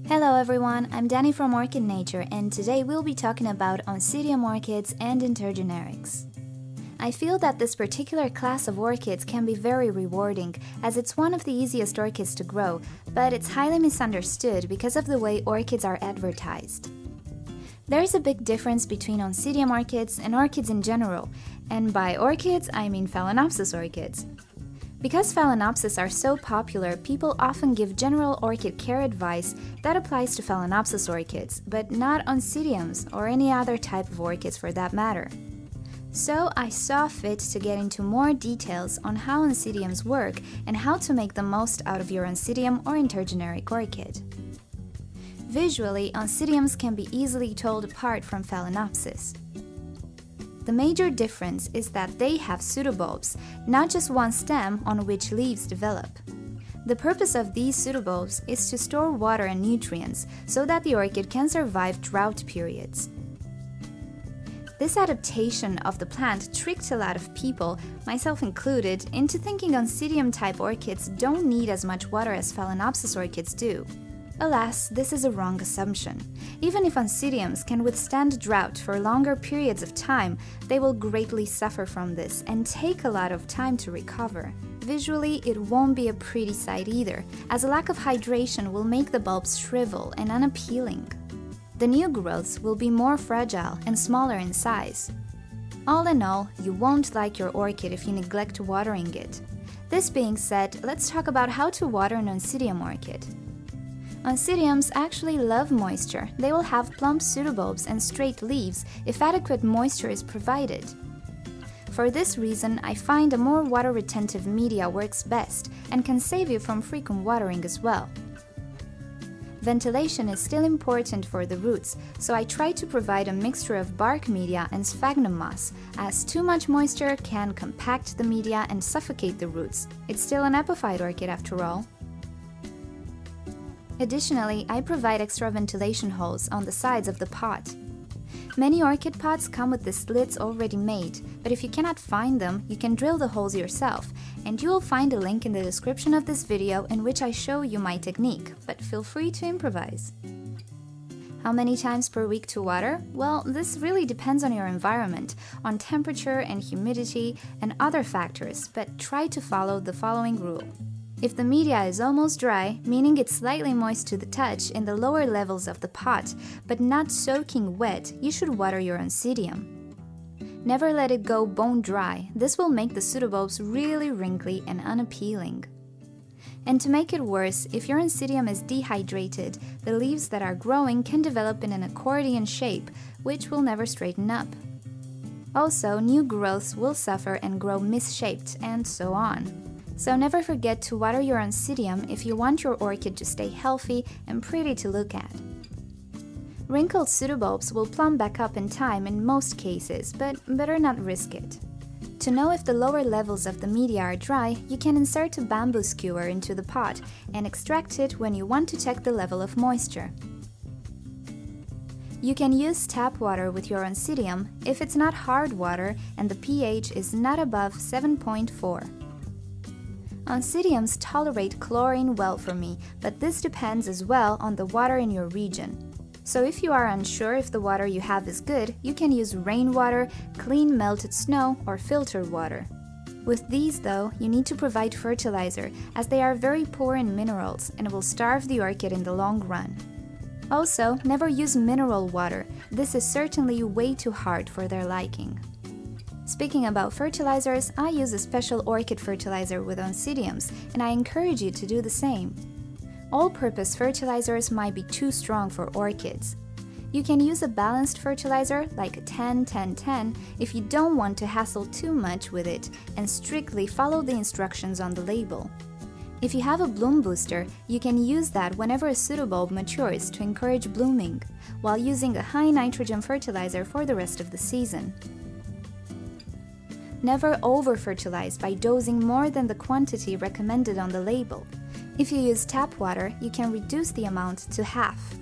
Hello everyone, I'm Danny from Orchid Nature, and today we'll be talking about Oncidium Orchids and Intergenerics. I feel that this particular class of orchids can be very rewarding, as it's one of the easiest orchids to grow, but it's highly misunderstood because of the way orchids are advertised. There is a big difference between Oncidium orchids and orchids in general, and by orchids I mean Phalaenopsis orchids. Because Phalaenopsis are so popular, people often give general orchid care advice that applies to Phalaenopsis orchids, but not Oncidiums or any other type of orchids for that matter. So I saw fit to get into more details on how Oncidiums work and how to make the most out of your Oncidium or intergeneric orchid. Visually, Oncidiums can be easily told apart from Phalaenopsis. The major difference is that they have pseudobulbs, not just one stem on which leaves develop. The purpose of these pseudobulbs is to store water and nutrients so that the orchid can survive drought periods. This adaptation of the plant tricked a lot of people, myself included, into thinking Oncidium-type orchids don't need as much water as Phalaenopsis orchids do. Alas, this is a wrong assumption. Even if Oncidiums can withstand drought for longer periods of time, they will greatly suffer from this and take a lot of time to recover. Visually, it won't be a pretty sight either, as a lack of hydration will make the bulbs shrivel and unappealing. The new growths will be more fragile and smaller in size. All in all, you won't like your orchid if you neglect watering it. This being said, let's talk about how to water an Oncidium orchid. Oncidiums actually love moisture. They will have plump pseudobulbs and straight leaves if adequate moisture is provided. For this reason, I find a more water-retentive media works best and can save you from frequent watering as well. Ventilation is still important for the roots, so I try to provide a mixture of bark media and sphagnum moss, as too much moisture can compact the media and suffocate the roots. It's still an epiphyte orchid after all. Additionally, I provide extra ventilation holes on the sides of the pot. Many orchid pots come with the slits already made, but if you cannot find them, you can drill the holes yourself, and you will find a link in the description of this video in which I show you my technique, but feel free to improvise. How many times per week to water? Well, this really depends on your environment, on temperature and humidity and other factors, but try to follow the following rule. If the media is almost dry, meaning it's slightly moist to the touch in the lower levels of the pot, but not soaking wet, you should water your Oncidium. Never let it go bone dry. This will make the pseudobulbs really wrinkly and unappealing. And to make it worse, if your Oncidium is dehydrated, the leaves that are growing can develop in an accordion shape, which will never straighten up. Also, new growths will suffer and grow misshaped, and so on. So never forget to water your Oncidium if you want your orchid to stay healthy and pretty to look at. Wrinkled pseudobulbs will plumb back up in time in most cases, but better not risk it. To know if the lower levels of the media are dry, you can insert a bamboo skewer into the pot and extract it when you want to check the level of moisture. You can use tap water with your Oncidium if it's not hard water and the pH is not above 7.4. Oncidiums tolerate chlorine well for me, but this depends as well on the water in your region. So if you are unsure if the water you have is good, you can use rainwater, clean melted snow, or filtered water. With these though, you need to provide fertilizer, as they are very poor in minerals and will starve the orchid in the long run. Also, never use mineral water. This is certainly way too hard for their liking. Speaking about fertilizers, I use a special orchid fertilizer with Oncidiums, and I encourage you to do the same. All-purpose fertilizers might be too strong for orchids. You can use a balanced fertilizer, like a 10-10-10, if you don't want to hassle too much with it, and strictly follow the instructions on the label. If you have a bloom booster, you can use that whenever a pseudobulb matures to encourage blooming, while using a high nitrogen fertilizer for the rest of the season. Never over-fertilize by dosing more than the quantity recommended on the label. If you use tap water, you can reduce the amount to half.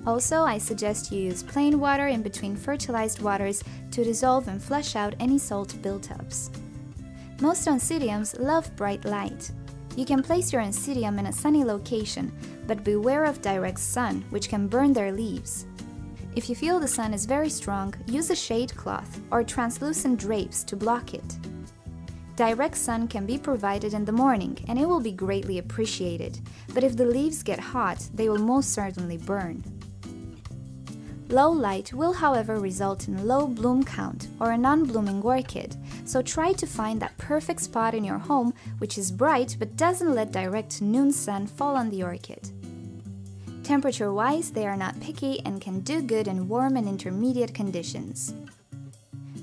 Also, I suggest you use plain water in between fertilized waters to dissolve and flush out any salt buildups. Most Oncidiums love bright light. You can place your Oncidium in a sunny location, but beware of direct sun, which can burn their leaves. If you feel the sun is very strong, use a shade cloth or translucent drapes to block it. Direct sun can be provided in the morning and it will be greatly appreciated, but if the leaves get hot, they will most certainly burn. Low light will, however, result in low bloom count or a non-blooming orchid, so try to find that perfect spot in your home which is bright but doesn't let direct noon sun fall on the orchid. Temperature-wise, they are not picky and can do good in warm and intermediate conditions.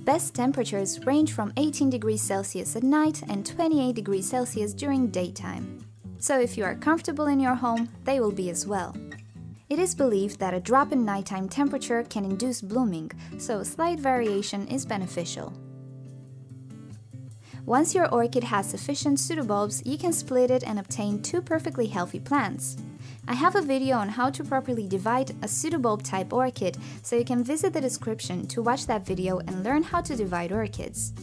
Best temperatures range from 18 degrees Celsius at night and 28 degrees Celsius during daytime. So if you are comfortable in your home, they will be as well. It is believed that a drop in nighttime temperature can induce blooming, so a slight variation is beneficial. Once your orchid has sufficient pseudobulbs, you can split it and obtain 2 perfectly healthy plants. I have a video on how to properly divide a pseudobulb type orchid, so you can visit the description to watch that video and learn how to divide orchids.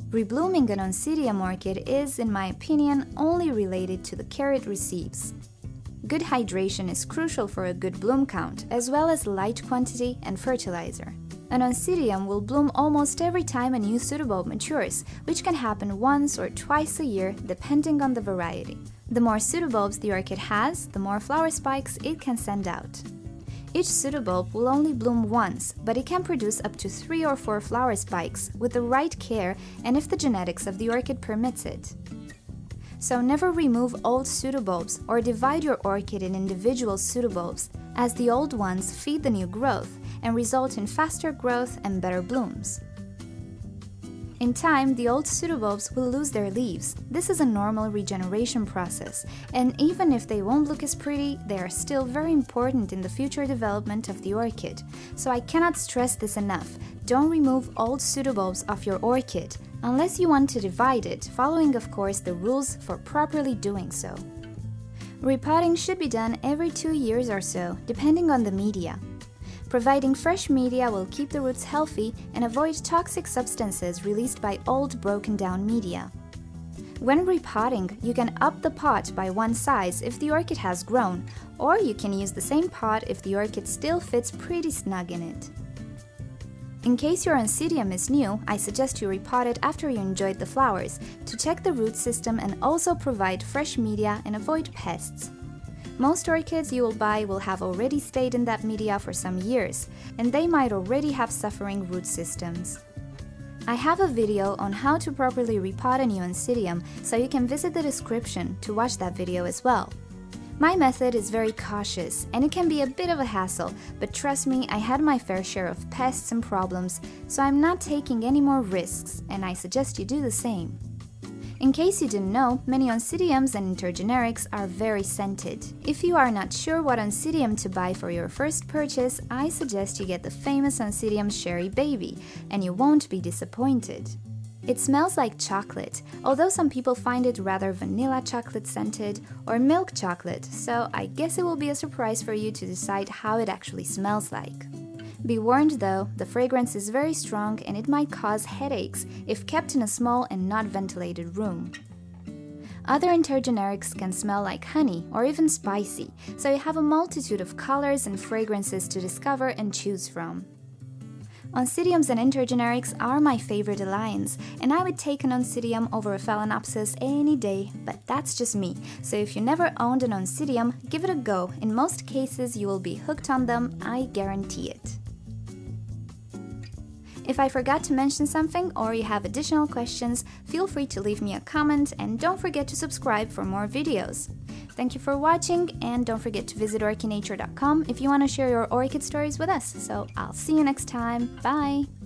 Reblooming an Oncidium orchid is, in my opinion, only related to the care it receives. Good hydration is crucial for a good bloom count, as well as light quantity and fertilizer. An Oncidium will bloom almost every time a new pseudobulb matures, which can happen once or twice a year depending on the variety. The more pseudobulbs the orchid has, the more flower spikes it can send out. Each pseudobulb will only bloom once, but it can produce up to 3 or 4 flower spikes with the right care and if the genetics of the orchid permits it. So never remove old pseudobulbs or divide your orchid in individual pseudobulbs, as the old ones feed the new growth and result in faster growth and better blooms. In time, the old pseudobulbs will lose their leaves. This is a normal regeneration process, and even if they won't look as pretty, they are still very important in the future development of the orchid. So I cannot stress this enough. Don't remove old pseudobulbs off your orchid, unless you want to divide it, following of course the rules for properly doing so. Repotting should be done every 2 years or so, depending on the media. Providing fresh media will keep the roots healthy and avoid toxic substances released by old broken down media. When repotting, you can up the pot by 1 size if the orchid has grown, or you can use the same pot if the orchid still fits pretty snug in it. In case your Oncidium is new, I suggest you repot it after you enjoyed the flowers, to check the root system and also provide fresh media and avoid pests. Most orchids you will buy will have already stayed in that media for some years, and they might already have suffering root systems. I have a video on how to properly repot a new Oncidium, so you can visit the description to watch that video as well. My method is very cautious, and it can be a bit of a hassle, but trust me, I had my fair share of pests and problems, so I'm not taking any more risks, and I suggest you do the same. In case you didn't know, many Oncidiums and intergenerics are very scented. If you are not sure what Oncidium to buy for your first purchase, I suggest you get the famous Oncidium Sherry Baby, and you won't be disappointed. It smells like chocolate, although some people find it rather vanilla chocolate scented or milk chocolate, so I guess it will be a surprise for you to decide how it actually smells like. Be warned though, the fragrance is very strong and it might cause headaches if kept in a small and not ventilated room. Other intergenerics can smell like honey or even spicy, so you have a multitude of colors and fragrances to discover and choose from. Oncidiums and intergenerics are my favorite alliance, and I would take an Oncidium over a Phalaenopsis any day, but that's just me, so if you never owned an Oncidium, give it a go. In most cases you will be hooked on them, I guarantee it. If I forgot to mention something or you have additional questions, feel free to leave me a comment and don't forget to subscribe for more videos. Thank you for watching, and don't forget to visit orchidnature.com if you want to share your orchid stories with us. So I'll see you next time. Bye!